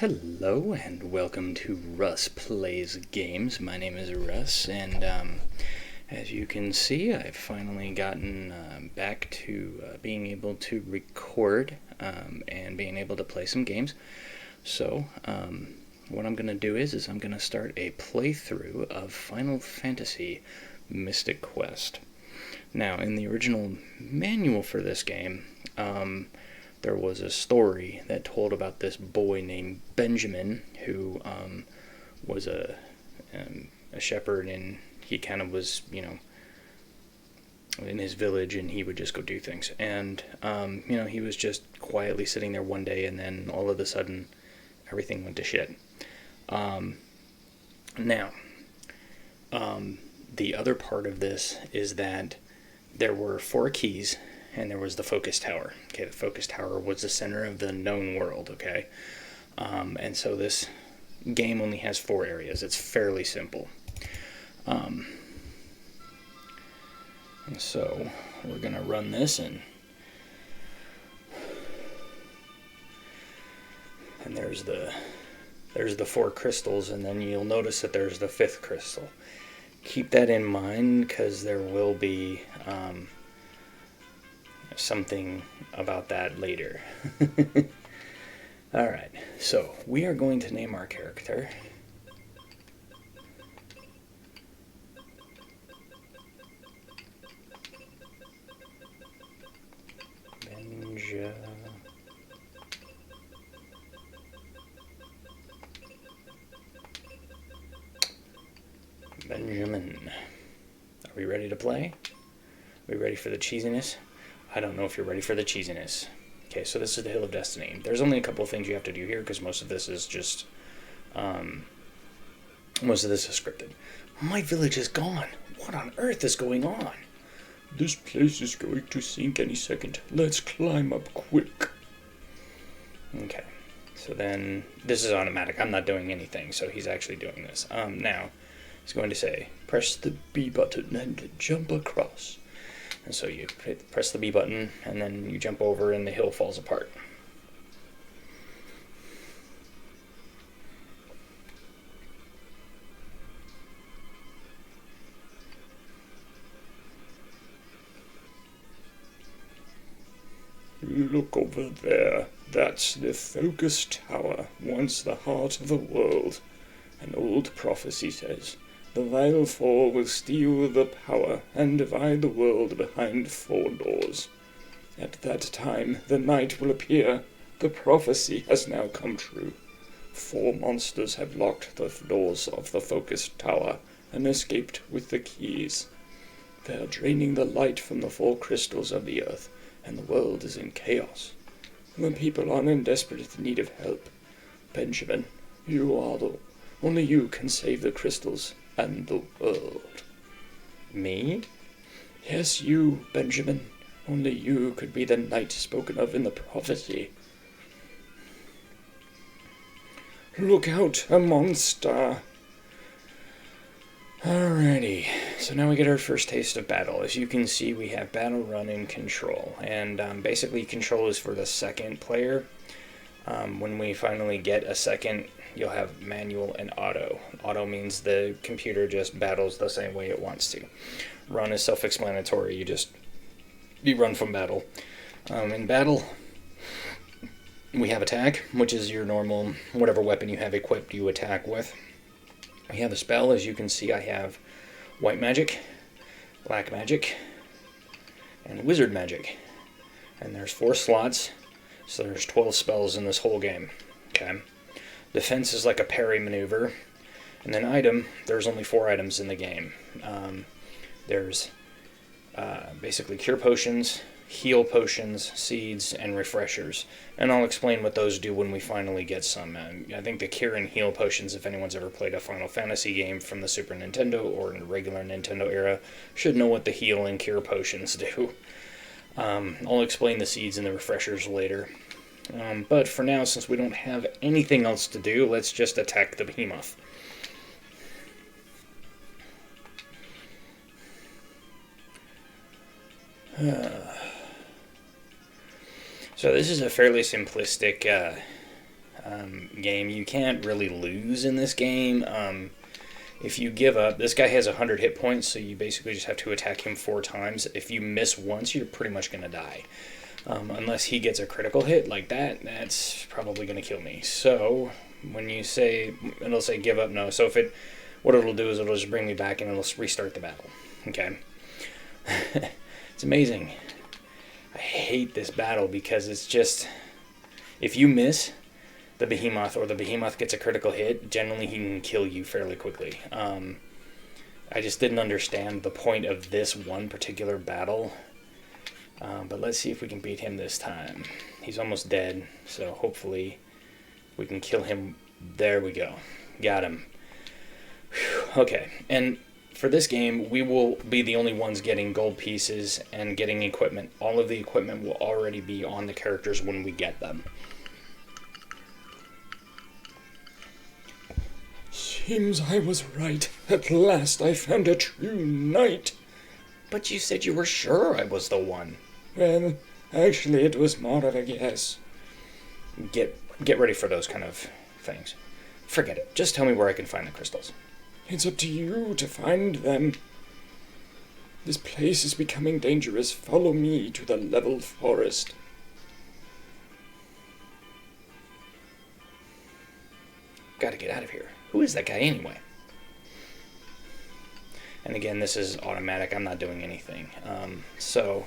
Hello and welcome to Russ Plays Games. My name is Russ, and as you can see, I've finally gotten back to being able to record and being able to play some games. So, what I'm going to do is I'm going to start a playthrough of Final Fantasy Mystic Quest. Now, in the original manual for this game, there was a story that told about this boy named Benjamin who was a shepherd, and he kind of was, in his village, and he would just go do things. And, he was just quietly sitting there one day, and then all of a sudden, everything went to shit. Now, the other part of this is that there were 4 keys, and there was the focus tower. Okay, the focus tower was the center of the known world, okay? And so this game only has 4 areas. It's fairly simple. And so we're going to run this, and there's the 4 crystals, and then you'll notice that there's the 5th crystal. Keep that in mind, because there will be something about that later. Alright, so we are going to name our character Benjamin. Are we ready to play? Are we ready for the cheesiness? I don't know if you're ready for the cheesiness. Okay, so this is the Hill of Destiny. There's only a couple of things you have to do here, because most of this is just, scripted. My village is gone. What on earth is going on? This place is going to sink any second. Let's climb up quick. Okay, so then this is automatic. I'm not doing anything, so he's actually doing this. Now, he's going to say, press the B button and jump across. And so you press the B button, and then you jump over, and the hill falls apart. Look over there. That's the focus tower, once the heart of the world. An old prophecy says, the vile 4 will steal the power and divide the world behind 4 doors. At that time, the night will appear. The prophecy has now come true. 4 monsters have locked the doors of the focused tower and escaped with the keys. They are draining the light from the 4 crystals of the earth, and the world is in chaos. The people are in desperate need of help. Benjamin, only you can save the crystals and the world. Me? Yes, you, Benjamin. Only you could be the knight spoken of in the prophecy. Look out, a monster! Alrighty, so now we get our first taste of battle. As you can see, we have battle, run, and control. And basically, control is for the second player. When we finally get a second, you'll have manual and auto. Auto means the computer just battles the same way it wants to. Run is self-explanatory. You run from battle. In battle, we have attack, which is your normal, whatever weapon you have equipped you attack with. We have a spell. As you can see, I have white magic, black magic, and wizard magic. And there's 4 slots, so there's 12 spells in this whole game. Okay. Defense is like a parry maneuver. And then item, there's only 4 items in the game. There's basically cure potions, heal potions, seeds, and refreshers. And I'll explain what those do when we finally get some. I think the cure and heal potions, if anyone's ever played a Final Fantasy game from the Super Nintendo or in the regular Nintendo era, should know what the heal and cure potions do. I'll explain the seeds and the refreshers later. But for now, since we don't have anything else to do, let's just attack the behemoth. So this is a fairly simplistic game. You can't really lose in this game. If you give up, this guy has 100 hit points, so you basically just have to attack him 4 times. If you miss once, you're pretty much going to die. Unless he gets a critical hit like that, that's probably going to kill me. So, when you say, it'll say give up, no. So what it'll do is it'll just bring me back and it'll restart the battle. Okay? It's amazing. I hate this battle because it's just, if you miss the behemoth or the behemoth gets a critical hit, generally he can kill you fairly quickly. I just didn't understand the point of this one particular battle. But let's see if we can beat him this time. He's almost dead, so hopefully we can kill him. There we go. Got him. Whew. Okay, and for this game, we will be the only ones getting gold pieces and getting equipment. All of the equipment will already be on the characters when we get them. Seems I was right. At last I found a true knight. But you said you were sure I was the one. Well, actually it was more of a guess. Get ready for those kind of things. Forget it. Just tell me where I can find the crystals. It's up to you to find them. This place is becoming dangerous. Follow me to the level forest. Gotta get out of here. Who is that guy anyway? And again, this is automatic. I'm not doing anything. So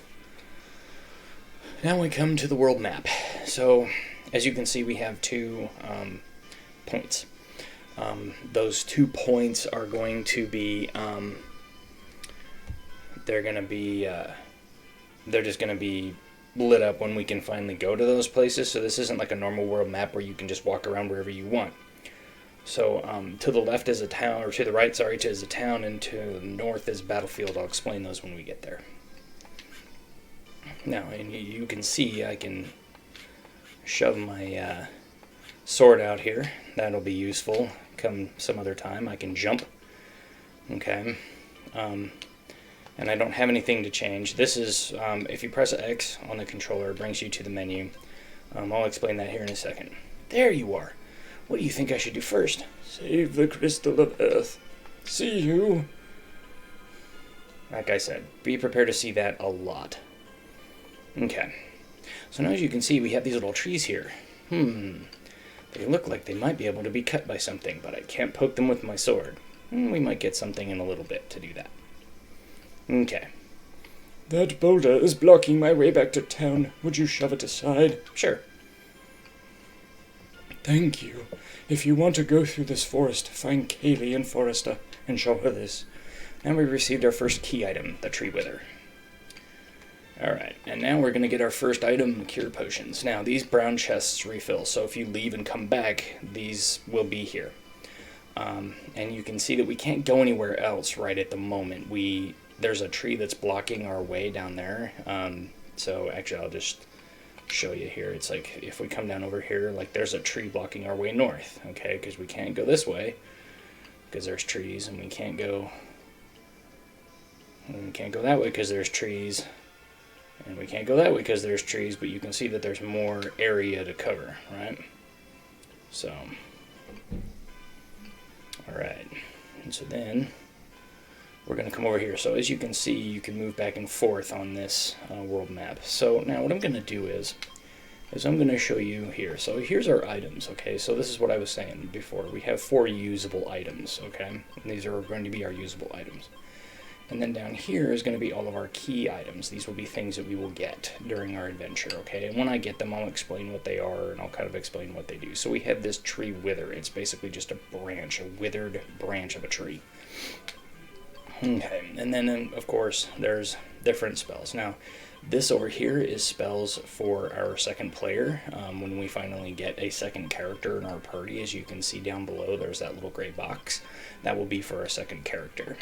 now we come to the world map. So as you can see, we have 2 points. Those 2 points are going to be, they're just going to be lit up when we can finally go to those places. So this isn't like a normal world map where you can just walk around wherever you want. So to the left is a town, or to the right, sorry, is a town, and to the north is battlefield. I'll explain those when we get there. Now, and you can see I can shove my sword out here. That'll be useful come some other time. I can jump. Okay. And I don't have anything to change. This is, if you press X on the controller, it brings you to the menu. I'll explain that here in a second. There you are. What do you think I should do first? Save the crystal of earth. See you. Like I said, be prepared to see that a lot. Okay. So now as you can see, we have these little trees here. They look like they might be able to be cut by something, but I can't poke them with my sword. We might get something in a little bit to do that. Okay. That boulder is blocking my way back to town. Would you shove it aside? Sure. Thank you. If you want to go through this forest, find Kaylee and Forrester and show her this. Now we received our first key item, the tree wither. Alright, and now we're going to get our first item, cure potions. Now, these brown chests refill, so if you leave and come back, these will be here. And you can see that we can't go anywhere else right at the moment. There's a tree that's blocking our way down there. So actually, I'll just show you here. It's like, if we come down over here, like there's a tree blocking our way north, okay? Because we can't go this way, because there's trees, and we can't go that way because there's trees. And we can't go that way because there's trees, but you can see that there's more area to cover, right? So, alright. And so then, we're going to come over here. So as you can see, you can move back and forth on this world map. So now what I'm going to do is I'm going to show you here. So here's our items, okay? So this is what I was saying before. We have 4 usable items, okay? And these are going to be our usable items. And then down here is going to be all of our key items. These will be things that we will get during our adventure, okay? And when I get them, I'll explain what they are, and I'll kind of explain what they do. So we have this tree wither. It's basically just a branch, a withered branch of a tree. Okay, and then, of course, there's different spells. Now, this over here is spells for our second player. When we finally get a second character in our party, as you can see down below, there's that little gray box. That will be for our second character.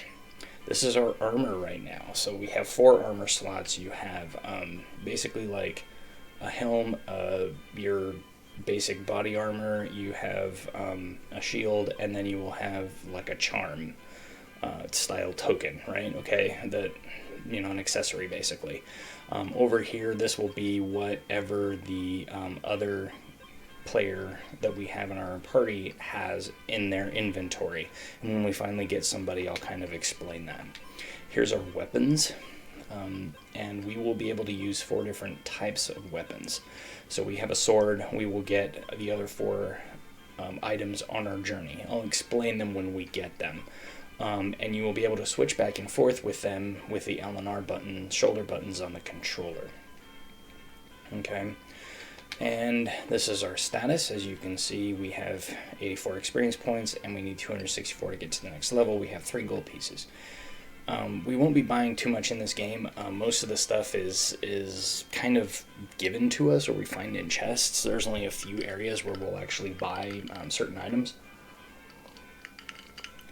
This is our armor right now. So we have 4 armor slots. You have basically like a helm, your basic body armor, you have a shield, and then you will have like a charm style token, right? Okay, that, you know, an accessory basically. Over here, this will be whatever the other player that we have in our party has in their inventory. And when we finally get somebody, I'll kind of explain that. Here's our weapons. And we will be able to use 4 different types of weapons. So we have a sword. We will get the other 4 items on our journey. I'll explain them when we get them. And you will be able to switch back and forth with them with the L and R button, shoulder buttons on the controller. Okay. And this is our status. As you can see, we have 84 experience points, and we need 264 to get to the next level. We have 3 gold pieces. We won't be buying too much in this game. Most of the stuff is kind of given to us, or we find in chests. There's only a few areas where we'll actually buy certain items.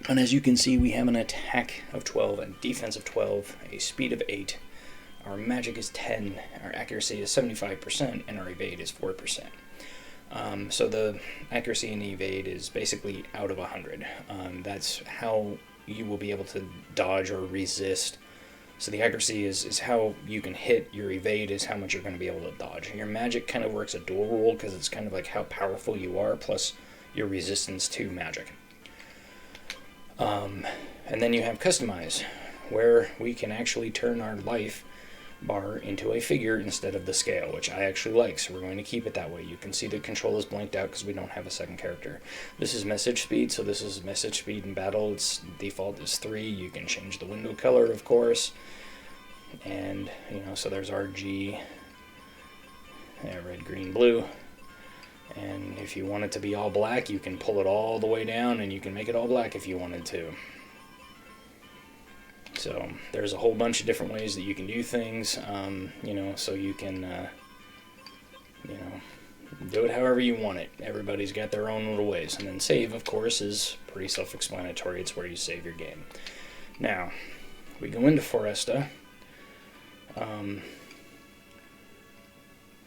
And as you can see, we have an attack of 12, a defense of 12, a speed of 8. Our magic is 10, our accuracy is 75%, and our evade is 4%. So the accuracy and evade is basically out of 100. That's how you will be able to dodge or resist. So the accuracy is how you can hit. Your evade is how much you're going to be able to dodge. Your magic kind of works a dual role because it's kind of like how powerful you are plus your resistance to magic. And then you have customize, where we can actually turn our life bar into a figure instead of the scale, which I actually like, so we're going to keep it that way. You can see the control is blanked out because we don't have a second character. This is message speed, so this is message speed in battle. Its default is 3. You can change the window color, of course, and so there's RG, red, green, blue. And if you want it to be all black, you can pull it all the way down, and you can make it all black if you wanted to. So there's a whole bunch of different ways that you can do things, so you can, do it however you want it. Everybody's got their own little ways. And then save, of course, is pretty self-explanatory. It's where you save your game. Now, we go into Foresta. In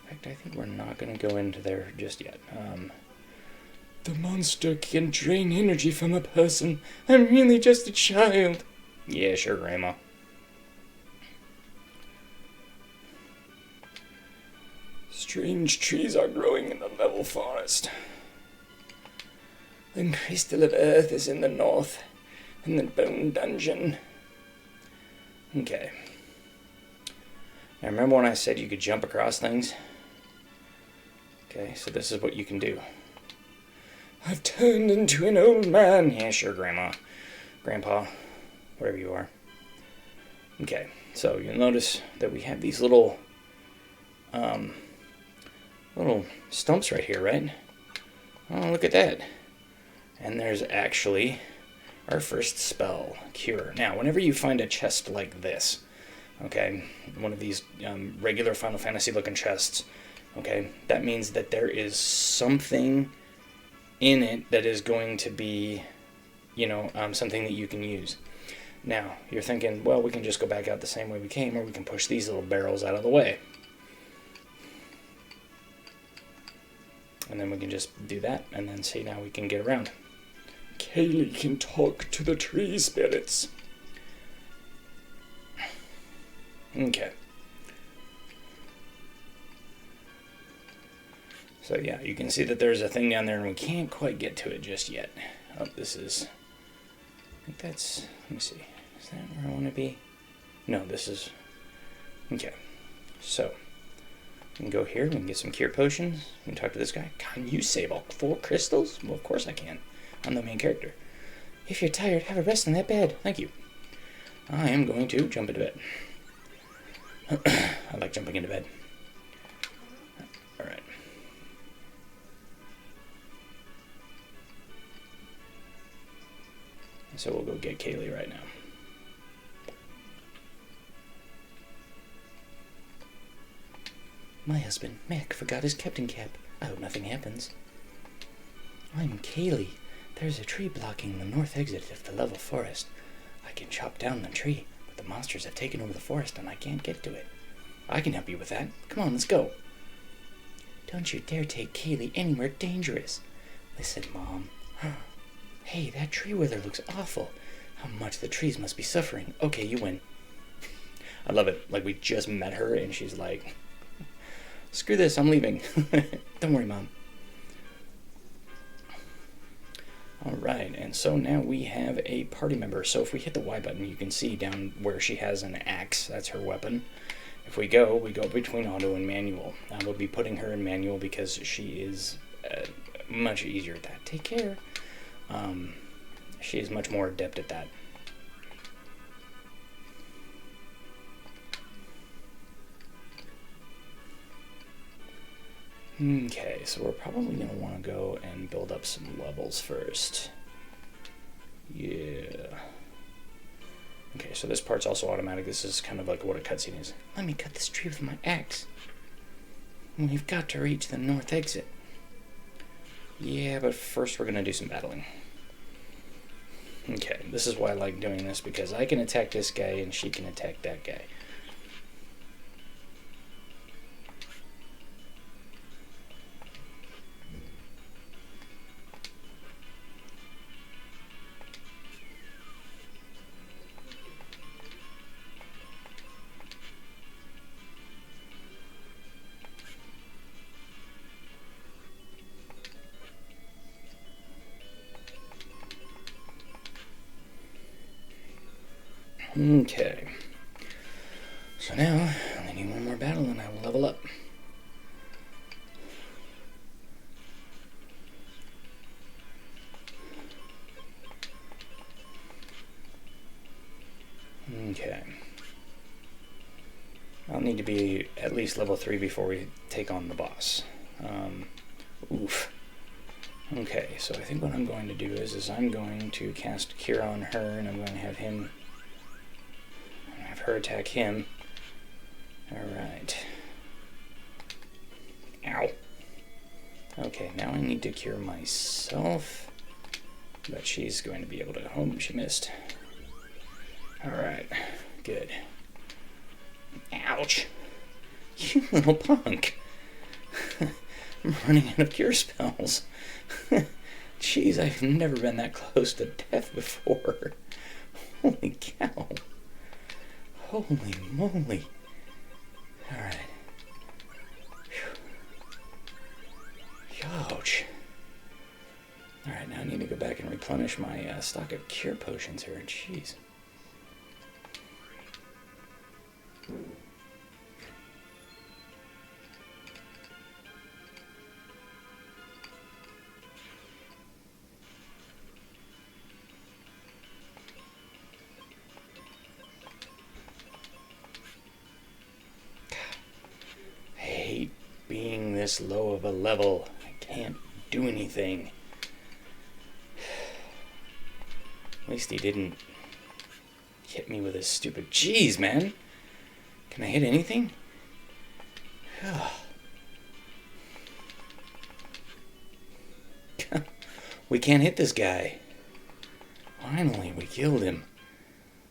fact, I think we're not going to go into there just yet. The monster can drain energy from a person. I'm really just a child. Yeah, sure, Grandma. Strange trees are growing in the level forest. The crystal of earth is in the north, in the bone dungeon. Okay. Now remember when I said you could jump across things? Okay, so this is what you can do. I've turned into an old man. Yeah, sure, Grandma. Grandpa. Wherever you are. Okay, so you'll notice that we have these little stumps right here, right? Oh, look at that. And there's actually our first spell, Cure. Now, whenever you find a chest like this, okay, one of these regular Final Fantasy looking chests, okay, that means that there is something in it that is going to be, something that you can use. Now, you're thinking, well, we can just go back out the same way we came, or we can push these little barrels out of the way. And then we can just do that, and then see, now we can get around. Kaylee can talk to the tree spirits. Okay. So yeah, you can see that there's a thing down there, and we can't quite get to it just yet. Oh, this is... I think that's... Let me see. Is that where I want to be? No, this is... Okay. So, we can go here. We can get some cure potions. We can talk to this guy. Can you save all 4 crystals? Well, of course I can. I'm the main character. If you're tired, have a rest in that bed. Thank you. I am going to jump into bed. I like jumping into bed. Alright. So we'll go get Kaylee right now. My husband, Mac, forgot his captain cap. I hope nothing happens. I'm Kaylee. There's a tree blocking the north exit of the level forest. I can chop down the tree, but the monsters have taken over the forest and I can't get to it. I can help you with that. Come on, let's go. Don't you dare take Kaylee anywhere dangerous. Listen, Mom. Hey, that tree wither looks awful. How much the trees must be suffering. Okay, you win. I love it. Like, we just met her, and she's like, screw this, I'm leaving. Don't worry, Mom. Alright, and so now we have a party member. So if we hit the Y button, you can see down where she has an axe. That's her weapon. If we go between auto and manual. I will be putting her in manual because she is much easier at that. Take care. She is much more adept at that. Okay, so we're probably going to want to go and build up some levels first. Yeah. Okay, so this part's also automatic. This is kind of like what a cutscene is. Let me cut this tree with my axe. We've got to reach the north exit. Yeah, but first we're going to do some battling. Okay, this is why I like doing this, because I can attack this guy and she can attack that guy. Okay. So now, I need one more battle and I will level up. Okay. I'll need to be at least level 3 before we take on the boss. Oof. Okay, so I think what I'm going to do is I'm going to cast Cure on her, and I'm going to have her attack him. Alright. Ow. Okay, now I need to cure myself. But she's going to be able to... Oh, she missed. Alright, good. Ouch! You little punk! I'm running out of cure spells. Jeez, I've never been that close to death before. Holy cow. Holy moly. Alright. Ouch. Alright, now I need to go back and replenish my stock of cure potions here. Jeez. Being this low of a level, I can't do anything. At least he didn't hit me with his stupid... Jeez, man! Can I hit anything? We can't hit this guy. Finally, we killed him.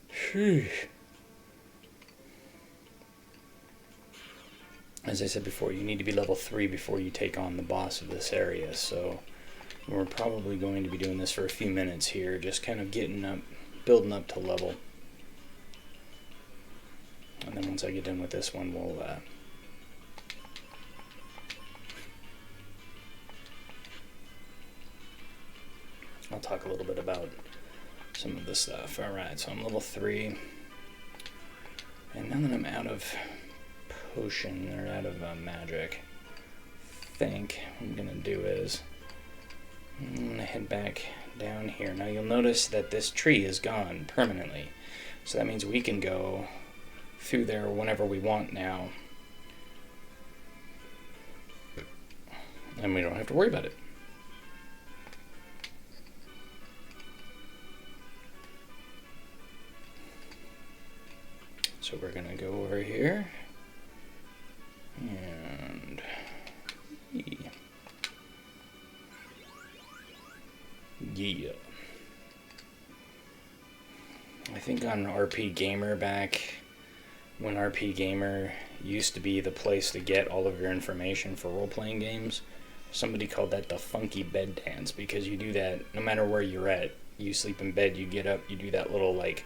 Phew. As I said before, you need to be level 3 before you take on the boss of this area, so we're probably going to be doing this for a few minutes here, just kind of getting up, building up to level. And then once I get done with this one, we'll I'll talk a little bit about some of this stuff. Alright, so I'm level 3, and now that I'm out of potion, or out of magic, I think what I'm gonna do is I'm gonna head back down here. Now you'll notice that this tree is gone permanently, so that means we can go through there whenever we want now, and we don't have to worry about it. So we're gonna go over here. And yeah. I think on RP Gamer, back when RP Gamer used to be the place to get all of your information for role-playing games, somebody called that the funky bed dance, because you do that no matter where you're at. You sleep in bed, you get up, you do that little, like,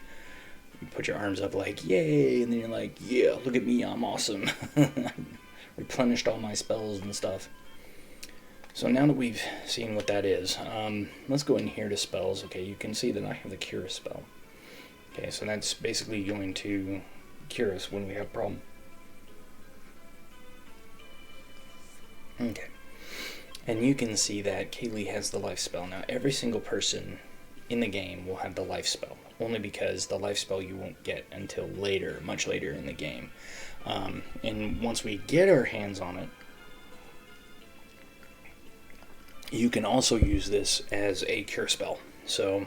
you put your arms up like, yay, and then you're like, yeah, look at me, I'm awesome. Replenished all my spells and stuff. So now that we've seen what that is, let's go in here to spells. Okay, you can see that I have the cure spell. Okay, so that's basically going to cure us when we have a problem. Okay, and you can see that Kaylee has the life spell. Now every single person in the game will have the life spell, only because the life spell you won't get until later, much later in the game. And once we get our hands on it, you can also use this as a cure spell. So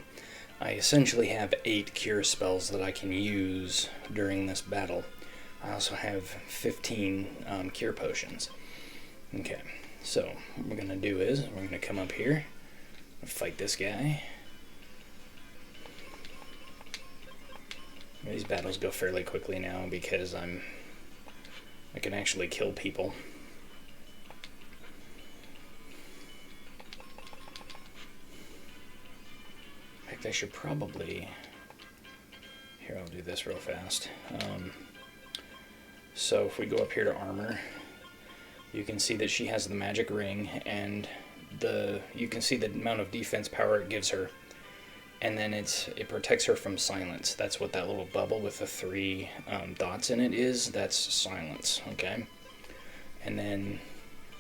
I essentially have 8 cure spells that I can use during this battle. I also have 15 cure potions. Okay, so what we're going to do is we're going to come up here and fight this guy. These battles go fairly quickly now because I can actually kill people. In fact, I should probably... Here, I'll do this real fast. So if we go up here to armor, you can see that she has the magic ring, and you can see the amount of defense power it gives her. And then it protects her from silence. That's what that little bubble with the 3 dots in it is. That's silence, okay? And then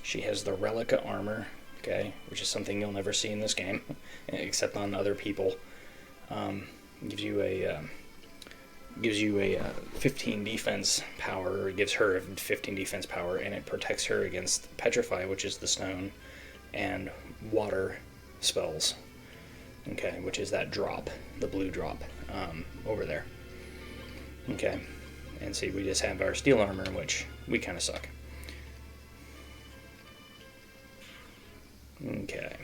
she has the Relica armor, okay, which is something you'll never see in this game, except on other people. Gives you a 15 defense power, or it gives her 15 defense power, and it protects her against Petrify, which is the stone, and water spells. Okay, which is that drop, the blue drop, over there. Okay, and see, we just have our steel armor, which we kind of suck. Okay.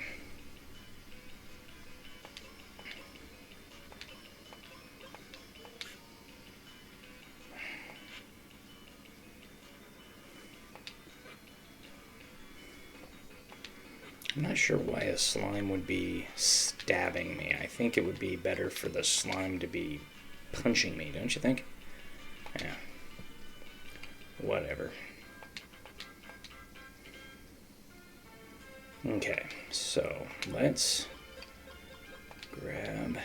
I'm not sure why a slime would be stabbing me. I think it would be better for the slime to be punching me, don't you think? Yeah. Whatever. Okay, so let's grab...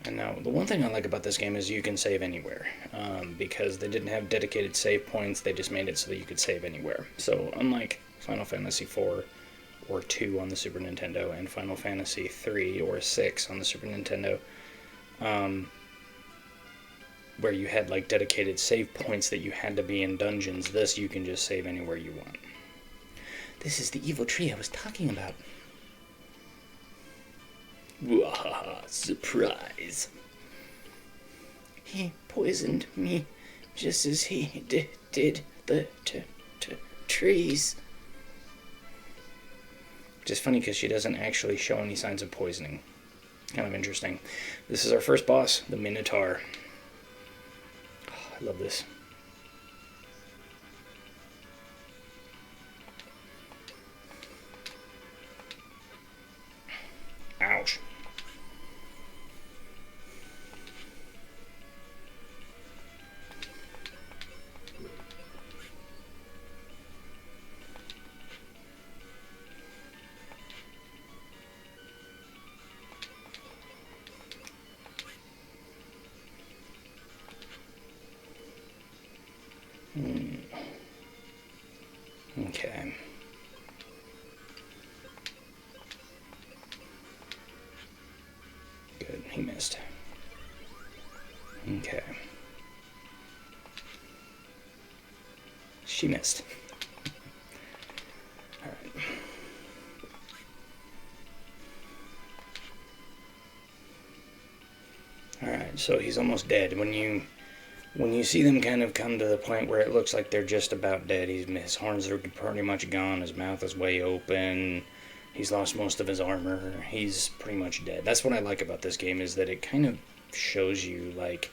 And now, the one thing I like about this game is you can save anywhere, because they didn't have dedicated save points, they just made it so that you could save anywhere. So, unlike Final Fantasy IV or 2 on the Super Nintendo, and Final Fantasy 3 or 6 on the Super Nintendo, where you had like dedicated save points that you had to be in dungeons, this you can just save anywhere you want. This is the evil tree I was talking about. Wahaha, surprise. He poisoned me just as he did the trees. Which is funny because she doesn't actually show any signs of poisoning. Kind of interesting. This is our first boss, the Minotaur. Oh, I love this. Ouch. Okay. Good, he missed. Okay. She missed. Alright. Alright, so he's almost dead. When you see them kind of come to the point where it looks like they're just about dead, his horns are pretty much gone, his mouth is way open, he's lost most of his armor, he's pretty much dead. That's what I like about this game, is that it kind of shows you, like,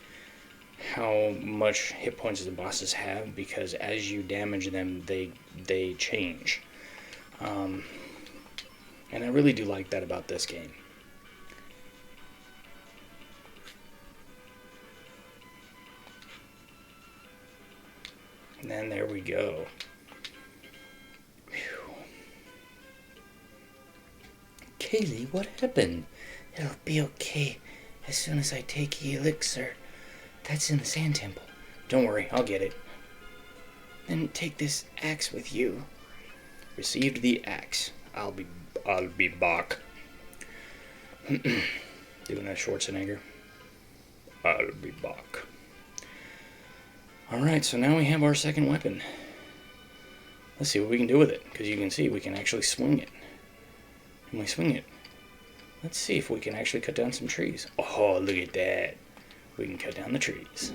how much hit points the bosses have, because as you damage them, they change. And I really do like that about this game. And then there we go. Kaylee, what happened? It'll be okay as soon as I take the elixir. That's in the sand temple. Don't worry, I'll get it. Then take this axe with you. Received the axe. I'll be back. Doing a Schwarzenegger. I'll be back. Alright, so now we have our second weapon. Let's see what we can do with it, because you can see we can actually swing it. Can we swing it? Let's see if we can actually cut down some trees. Oh, look at that. We can cut down the trees.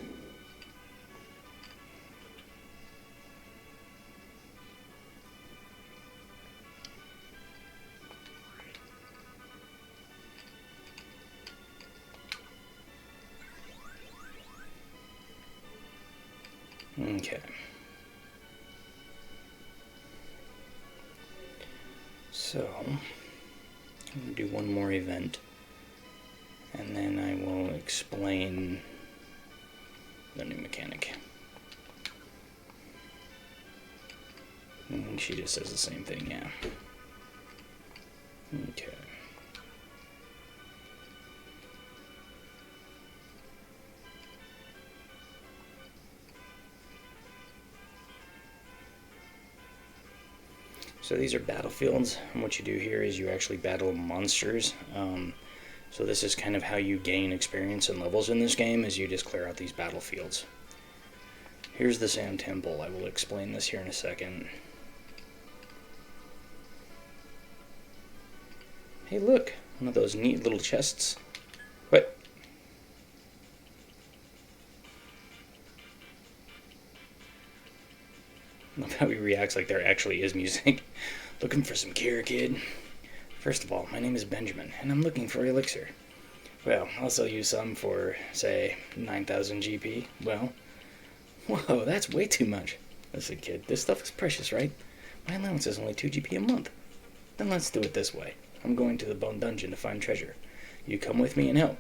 Okay. So, I'm going to do one more event, and then I will explain the new mechanic. And she just says the same thing, yeah. Okay. So these are battlefields, and what you do here is you actually battle monsters. So this is kind of how you gain experience and levels in this game, is you just clear out these battlefields. Here's the Sand Temple. I will explain this here in a second. Hey look, one of those neat little chests. What? I love how he reacts like there actually is music. Looking for some cure, kid? First of all, my name is Benjamin, and I'm looking for elixir. Well, I'll sell you some for, say, 9,000 GP. Well, whoa, that's way too much. Listen, kid, this stuff is precious, right? My allowance is only 2 GP a month. Then let's do it this way. I'm going to the Bone Dungeon to find treasure. You come with me and help.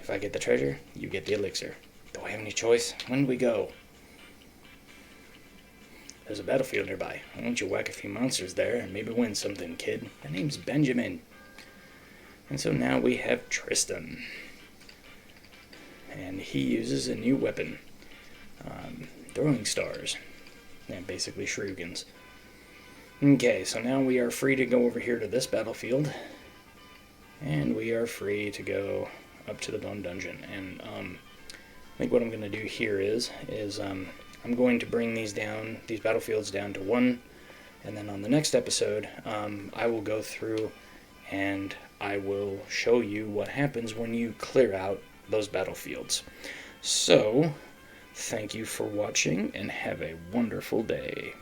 If I get the treasure, you get the elixir. Do I have any choice? When do we go? There's a battlefield nearby. Why don't you whack a few monsters there and maybe win something, kid? My name's Benjamin. And so now we have Tristan. And he uses a new weapon. Throwing stars. And basically shurikens. Okay, so now we are free to go over here to this battlefield. And we are free to go up to the Bone Dungeon. And I think what I'm going to do here is I'm going to bring these battlefields down to 1, and then on the next episode, I will go through and I will show you what happens when you clear out those battlefields. So, thank you for watching, and have a wonderful day.